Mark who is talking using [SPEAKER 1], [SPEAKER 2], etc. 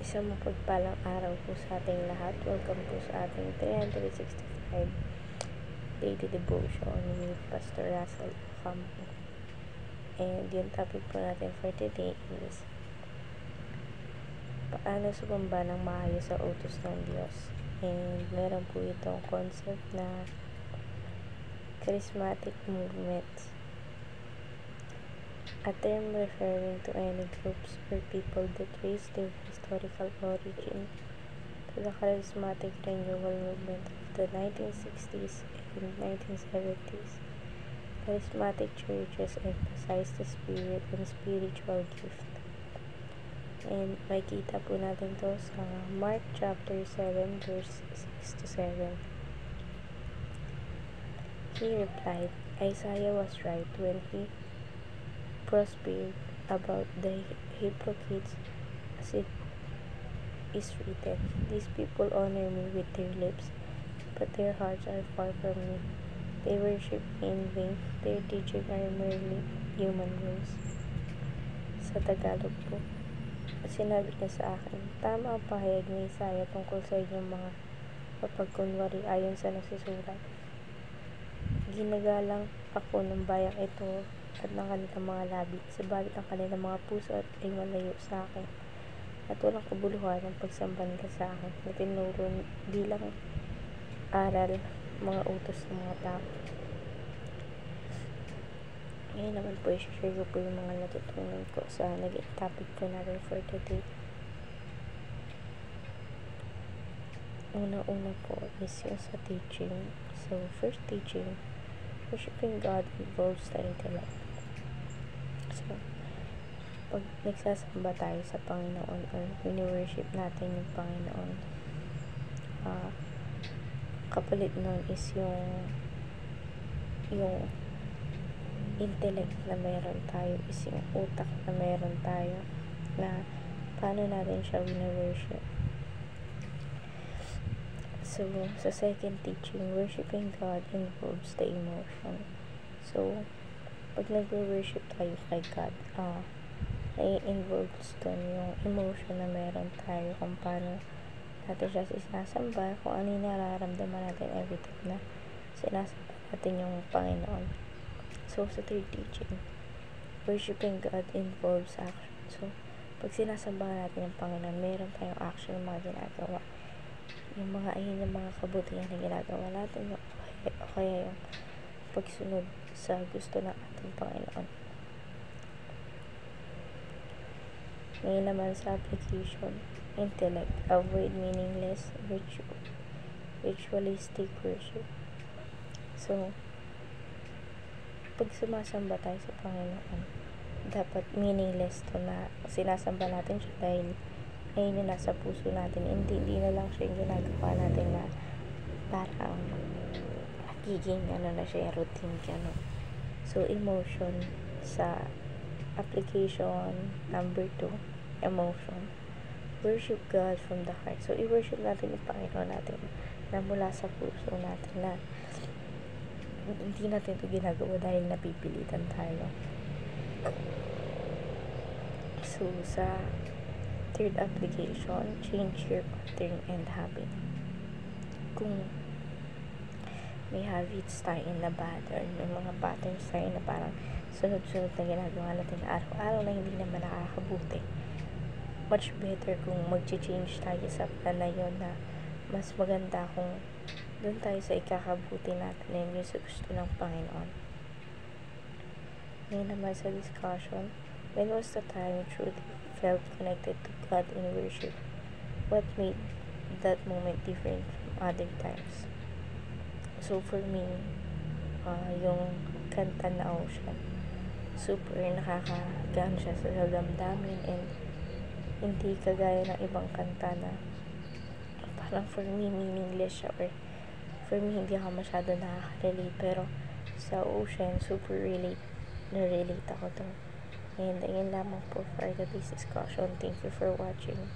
[SPEAKER 1] Isang mapagpalang araw po sa ating lahat. Welcome po sa ating 365 Daily Devotion with Pastor Russell Ocampo. And yung topic po natin for today is paano sumamba ng maayos sa utos ng Diyos. And meron po itong concept na charismatic movements, a term referring to any groups or people that trace their historical origin to the charismatic renewal movement of the 1960s and 1970s. Charismatic churches emphasize the spirit and spiritual gift. And makita po natin to sa Mark chapter 7 verse 6 to 7. He replied, Isaiah was right when he prospered about the hypocrites, as it is written, These people honor me with their lips, but their hearts are far from me. They worship me in vain. Their teaching are merely human rules. Sa Tagalog po, sinabi niya sa akin, tama ang pahayag ni Isaiah tungkol sa inyong mga mapagkunwari ayon sa nasusulat. Ginagalang ako ng bayang ito at ng kanilang mga labi, sabalit ang kanilang mga puso ay malayo sa akin, at walang kabuluhan ang pagsamba nila sa akin na tinuro bilang aral mga utos ng mga tao. Ngayon naman po, i-share ko po yung mga natutunan ko sa naging topic po natin for today. Una-una po is yung sa teaching. So, first teaching, worshiping God involves the intellect. So, pag nagsasamba tayo sa Panginoon or wini-worship natin yung Panginoon, kapalit nun is yung intellect na meron tayo, is yung utak na meron tayo, na paano natin siya wini-worship. So, sa second teaching, worshiping God involves the emotion. So, pag nag-worship tayo kay God, nai-involves dun yung emotion na meron tayo, kung paano natin siya sinasamba, kung ano yung nararamdaman natin every time na sinasamba natin yung Panginoon. So, sa third teaching, worshiping God involves action. So, pag sinasamba natin yung Panginoon, meron tayong action ng mga ginagawa. Yung mga kabutihan na ginagawa natin, o kaya yung pagsunod sa gusto ng ating Panginoon. Ngayon naman sa application, intellect, avoid meaningless ritualistic worship. So, pag sumasamba tayo sa Panginoon, dapat meaningless to, na sinasamba natin siya dahil ayun yung nasa puso natin. Hindi na lang siya yung ginagawa natin na parang nagiging na siya, routine gano'n. So, emotion sa application number 2, emotion. Worship God from the heart. So, i-worship natin yung Panginoon natin na mula sa puso natin, na hindi natin ito ginagawa dahil napipilitan tayo. So, sa third application, change your pattern and habit. Kung may habits tayo na bad, or may mga patterns tayo na parang sunod-sunod na ginagawa natin araw-araw na hindi naman nakakabuti, much better kung mag-change tayo sa plan na yun, na mas maganda kung doon tayo sa ikakabuti natin na yun yung sa gusto ng Panginoon. Ngayon naman sa discussion, when was the time you truly felt connected to God in worship? What made that moment different from other times? So for me, yung kanta na Ocean, super nakakagaan siya sa damdamin, and hindi kagaya ng ibang kanta na parang for me meaningless siya, or for me hindi ako masyado nakaka-relate. Pero sa Ocean, super na-relate ako to. And ayun lamang po for today's discussion. Thank you for watching.